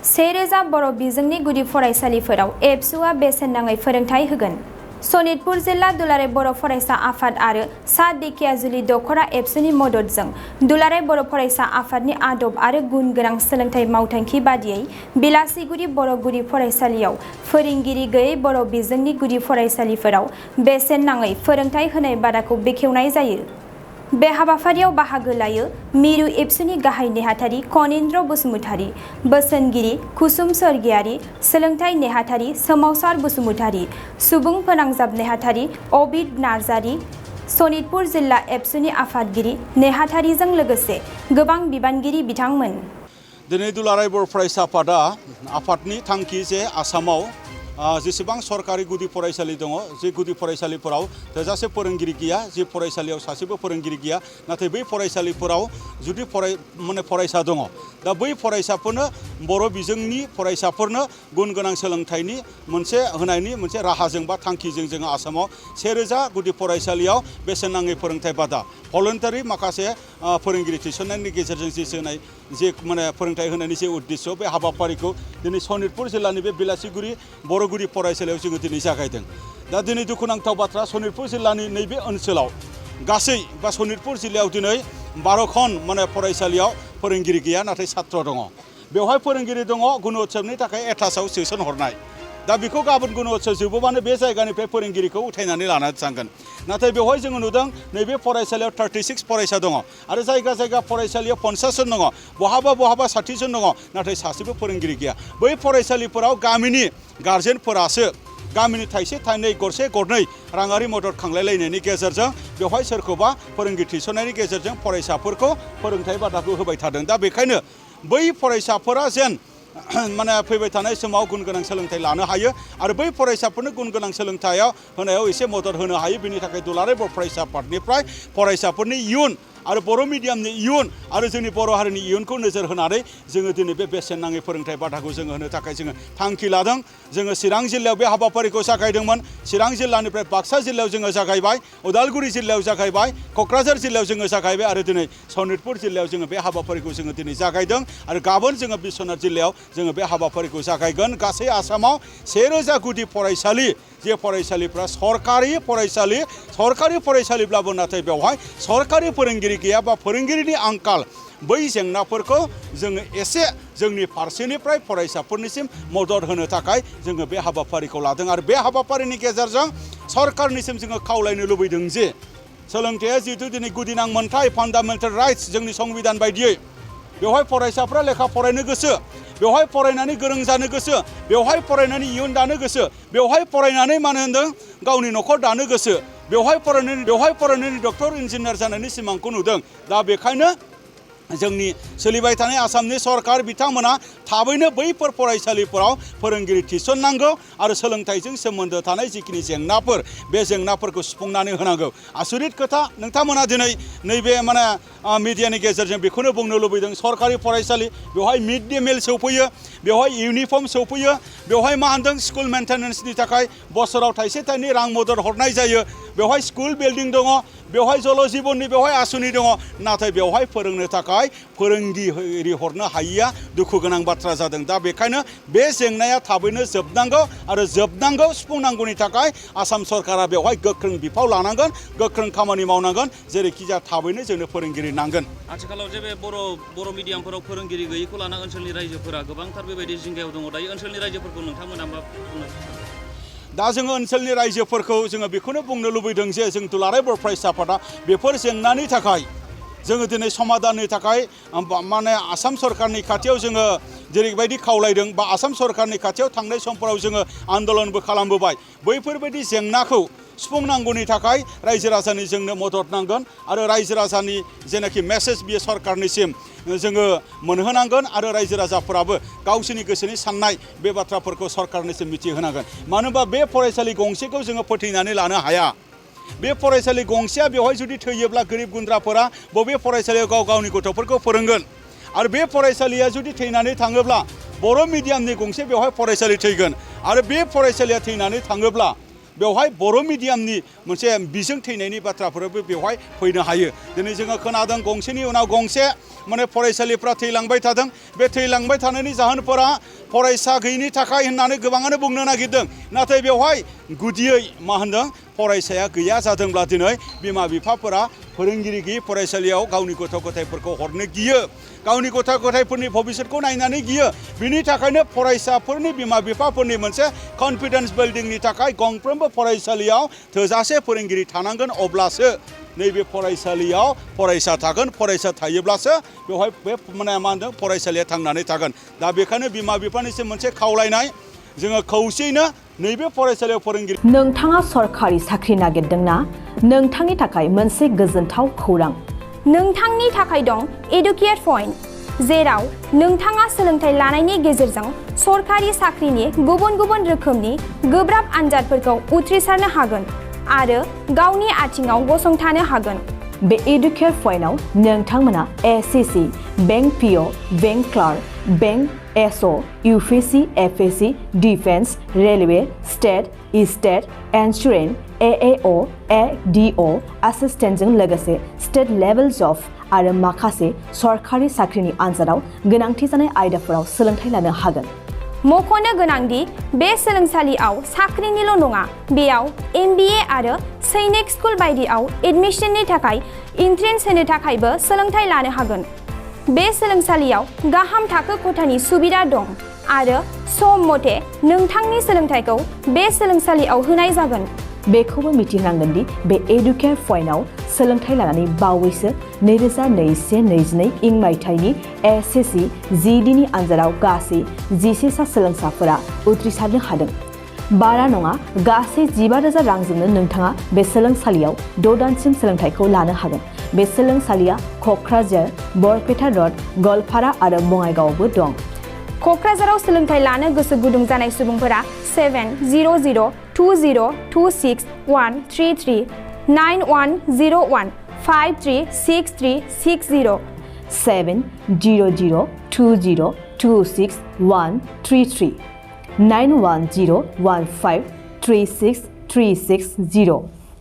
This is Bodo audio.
1000 बर' बिजोंनि गुदि फरायसालिफोराव एबसुआ बेसेन नाङै फोरोंथाय होगोन। सनितपुर जिल्ला दुलाराय बर' फरायसा आफाद आरो सा दिखियाजुलि दखरा एबसुनि मददजों दुलाराय बर' फरायसा आफादनि आदब आरो गुन गोनां सोलोंथाइ मावथांखि बादियै बिलासिगुरि बर' गुदि फरायसालियाव फोरोंगिरि गैयै बर' बिजोंनि गुदि फरायसालिफोराव बेसेन नाङै फोरोंथाय होनाय बादाखौ बेखेवनाय जायो। बे हाबाफारियाव बाहागो लायो मिरु एबसुनि गाहाय नेहाथारि कनिन्द्र बसुमतारी, बोसोनगिरि कुसुम स्वर्गियारी, सोलोंथाइ नेहाथारि सोमावसार बसुमतारी, सुबुं फोनांजाब नेहाथारि अबिद नार्जारी, सनितपुर जिल्ला एबसुनि आफादगिरि नेहाथारिजों लोगोसे गोबां बिबानगिरि बिथांमोन। दिनै दुलाराय बर' फरायसा आफादनि थांखि जे आसामाव जेसेबां सरकारि गुदि फरायसालि दङ जे गुदि फरायसालिफोराव थोजासे फोरोंगिरि गैया, जे फरायसालियाव सासेबो फोरोंगिरि गैया, नाथाय बै फरायसालिफोराव जुदि फरायसा दङ, दा बै फरायसाफोरनो बर' बिजोंनि फरायसाफोरनो गुन गोनां सोलोंथाइनि होनायनि मोनसे राहाजों बा थांखिजों जोङो आसामाव 1000 गुदि फरायसालियाव बेसेन नाङै फोरोंथाय बादा भलन्टारि माखासे फोरोंगिरि थिसननायनि गेजेरजों जे फोरोंथाय होनायनि जे उद्देश्य बे हाबाफारिखौ दिनै सनितपुर जिल्लानि बे बिलासिगुरि बर' गुदि फरायसालियाव जोङो दिनै जागायदों। दा दिनै दुखुनांथाव बाथ्रा, सनितपुर जिल्लानि नैबे ओनसोलाव गासै बा सनितपुर जिल्लायाव दिनै 12खन फरायसालियाव फोरोंगिरि गैया, नाथाय छात्र दङ। बेवहाय फोरोंगिरि दङ गुणोत्सवनि थाखाय एटाचआव सोसनहरनाय। दा बेखौ गाबोन गुणोत्सव जोबोबानो बे जायगानिफ्राय फोरोंगिरिखौ उठायनानै लाना थांगोन। नाथाय बेवहाय जोङो नुदों नैबे फरायसालियाव 36 फरायसा दङ आरो जायगा जायगा फरायसालियाव 50 जन दङ, बहाबा 60 जन दङ, नाथाय सासेबो फोरोंगिरि गैया। बै फरायसालिफोराव गामिनि गार्जेनफोरासो गामिनि थाइसे थाइनै गरसे गरनै राङारि मदद खांलायलायनायनि गेजेरजों बेवहाय सोरखौबा फोरोंगिरि थिसननायनि गेजेरजों फरायसाफोरखौ फोरोंथाय बादाखौ होबाय थादों। दा बेखायनो बै फरायसाफोरा जेन फैबाय थानाय समाव गुन गोनां सोलोंथाइ लानो हायो आरो बै फरायसाफोरनो गुन गोनां सोलोंथाइयाव होनायाव एसे मदद होनो हायो, बेनि थाखाय दुलाराय बर' फरायसा आफादनिफ्राय फरायसाफोरनि इयुन आरो बर' मिडियामनि इयुन आरो जोंनि बर' हारिनि इयुनखौ नोजोर होनानै जोङो दिनै बे बेसेन नाङै फोरोंथाय बादाखौ जोङो होनो थाखाय जोङो थांखि लादों। जोङो चिरां जिल्लायाव बे हाबाफारिखौ जागायदोंमोन। चिरां जिल्लानिफ्राय बाक्सा जिल्लायाव जोङो जागायबाय, उदालगुरि जिल्लायाव जागायबाय, क'क्राझार जिल्लायाव जोङो जागायबाय आरो दिनै सनितपुर जिल्लायाव जोङो बे हाबाफारिखौ जोङो दिनै जागायदों आरो गाबोन जोङो बिश्वनाथ जिल्लायाव जोङो बे हाबाफारिखौ जागायगोन। गासै आसामाव 1000 गुदि फरायसालि, जे फरायसालिफ्रा सरकारि फरायसालिब्लाबो नाथाय बेवहाय सरकारि फोरोंगिरि गैया बा फोरोंगिरिनि आंखाल, बै जेंनाफोरखौ जोङो एसे जोंनि फारसेनिफ्राय फरायसाफोरनिसिम मदद होनो थाखाय जोङो बे हाबाफारिखौ लादों आरो बे हाबाफारिनि गेजेरजों सरकारनिसिम जोङो खावलायनो लुबैदों जे सोलोंथाइया जिहेतु दिनै गुदिनां मोनथाय फान्डामेन्टेल राइट्स जोंनि संबिधान बायदियै बेवहाय फरायसाफ्रा लेखा फरायनो गोसो, बेवहाय फरायनानै गोरों जानो गोसो, बेवहाय फरायनानै इयुन दानो गोसो, बेवहाय फरायनानै गावनि न'खर दानो गोसो, बेवहाय फरायनानै डक्टर इन्जिनियार जानायनि सिमांखौ नुदों। दा बेखायनो जोंनि सोलिबाय थानाय आसामनि सरकार बिथांमोना थाबैनो बैफोर फरायसालिफोराव फोरोंगिरि थिसननांगौ आरो सोलोंथाइजों सोमोन्दो थानाय जिखिनि जेंनाफोर बे जेंनाफोरखौ सुफुंनानै होनांगौ। आसरित खोथा, नोंथांमोना दिनै नैबे मिडियानि गेजेरजों बेखौनो बुंनो लुबैदों, सरकारि फरायसालि बेवहाय मिड डे मिल सौफैयो, बेवहाय इउनिफर्म सौफैयो, बेवहाय स्कुल मेन्टेनेन्सनि थाखाय बोसोराव थाइसे थाइनै रां मदद हरनाय जायो, बेवहाय स्कुल बिल्डिं दङ, बेवहाय जल जीवननि बेवहाय आसुनि दङ, नाथाय बेवहाय फोरोंनो थाखाय फोरोंगिरि हरनो हायिया दुखु गोनां बाथ्रा जादों। दा बेखायनो बे जेंनाया थाबैनो जोबनांगौ सुफुंनांगौनि थाखाय आसाम सरकारा बेवहाय गोख्रों बिफाव लानांगोन, गोख्रों खामानि मावनांगोन, जेरैखि जाया थाबैनो जोंनो फोरोंगिरि नांगोन। आथिखालाव जे बे बर' मिडियामफोराव फोरोंगिरि गैयैखौ लाना ओनसोलनि रायजोफोरा गोबांथार बेबायदि जिंगायाव दङ। दायो ओनसोलनि रायजोफोरखौ नोंथांमोना मा बुंनो सानो? दा जोङो ओनसोलनि रायजोफोरखौ जोङो बेखौनो बुंनो लुबैदों जे जों दुलाराय बर' फरायसा आफादा बेफोर जेंनानि थाखाय जोङो दिनै समाधाननि थाखाय आसाम सरकारनि खाथियाव जोङो जेरैबायदि खावलायदों बा आसाम सरकारनि खाथियाव थांनाय समफोराव जोङो आन्दोलनबो खालामबोबाय। बैफोरबायदि जेंनाखौ सुफुंनांगौनि थाखाय रायजो राजानि जोंनो मदद नांगोन आरो रायजो राजानि जेनाखि मेसेज बियो सरकारनिसिम जोङो मोनहोनांगोन आरो रायजो राजाफोराबो गावसोरनि गोसोनि साननाय बे बाथ्राफोरखौ सरकारनिसिम मिथिहोनांगोन। मानो होनबा बे फरायसालि गंसेखौ जोङो फोथैनानै लानो हाया। बे फरायसालि गंसेया बेवहाय जुदि थैयोब्ला गोरिब गुन्द्राफोरा बबे फरायसालियाव गावनि गथ'फोरखौ फोरोंगोन आरो बे फरायसालिया जुदि थैनानै थाङोब्ला बर' मिडियामनि गंसे बेवहाय फरायसालि थैगोन आरो बे फरायसालिया थैनानै थाङोब्ला बेवहाय बर' मिडियामनि मोनसे बिजों थैनायनि बाथ्राफोराबो बेवहाय फैनो हायो दिनै जोङो खोनादों गंसेनि उनाव गंसे माने फरायसालिफ्रा थैलांबाय थादों बे थैलांबाय थानायनि जाहोनफोरा फरायसा गैयिनि थाखाय होननानै गोबाङानो बुंनो नागिरदों नाथाय बेवहाय गुदियै मा होनदों फरायसाया गैया जादोंब्ला दिनै बिमा बिफाफोरा फोरोंगिरि गैयि फरायसालियाव गावनि गथ' गथायफोरखौ हरनो गियो गावनि गथ' गथायफोरनि भबिष्यतखौ नायनानै गियो बिनि थाखायनो फरायसाफोरनि बिमा बिफाफोरनि मोनसे कनफिडेन्स बिल्डिंनि थाखाय गंफ्रोमबो फरायसालियाव थोजासे फोरोंगिरि थानांगोन अब्लासो नैबे फरायसालियाव फरायसा थागोन फरायसा थायोब्लासो बेवहाय बे माने मा होनदों फरायसालिया थांनानै थागोन दा बेखायनो बिमा बिफानिसिम मोनसे खावलायनाय जोङो खौसेयैनो नैबे फरायसालियाव फोरोंगिरि नोंथाङा सरखारि साख्रि नागिरदोंना नोंथांनि थाखाय मोनसे गोजोनथाव खौरां नोंथांनि थाखाय दं एडुकेट पइन्ट जेराव नोंथाङा सोलोंथाइ लानायनि गेजेरजों सरखारि साख्रिनि गुबुन गुबुन रोखोमनि गोब्राब आनजादफोरखौ उथ्रिसारनो हागोन आरो गावनि आथिङाव गसंथानो हागोन बे एडुकेट पइन्टआव नोंथांमोना SSC bank PO bank clerk bank एसअ UPSC FSC defence railway state insurance एएअ एडिअ एसिस्टेन्टजों लोगोसे स्टेट लेभेल जब आरो माखासे सरखारि साख्रिनि आनजादाव गोनांथि जानाय आयदाफोराव सोलोंथाइ लानो हागोन मख'नो गोनांदि बे सोलोंसालियाव साख्रिनिल' नङा बेयाव MBA आरो सैनिक स्कुल बायदियाव एडमिशननि थाखाय एन्ट्रेन्स होनो थाखायबो सोलोंथाइ लानो हागोन बे सोलोंसालियाव गाहाम थाखो खथानि सुबिदा दं आरो सम मथे नोंथांनि सोलोंथाइखौ बे सोलोंसालियाव होनाय जागोन बेखौबो मिथिनांगोन दि बे एडुकेट पइन्टआव सोलोंथाइ लानानै बावैसो 2021-22 इं मायथाइनि एसएससि जिडिनि आनजादाव गासै 11 सा सोलोंसाफोरा उथ्रिसारनो हादों बारा नङा गासै 15,000 रांजोंनो नोंथाङा बे सोलोंसालियाव 6 दानसिम सोलोंथाइखौ लानो हागोन बे सोलोंसालिया क'क्राझार बरपेटा रड गवालपारा आरो बङाइगावआवबो दं क'क्राझाराव सोलोंथाइ लानो गोसो गुदुं जानाय सुबुंफोरा 700-226-133 9101 536360 700-226-133 9101 536360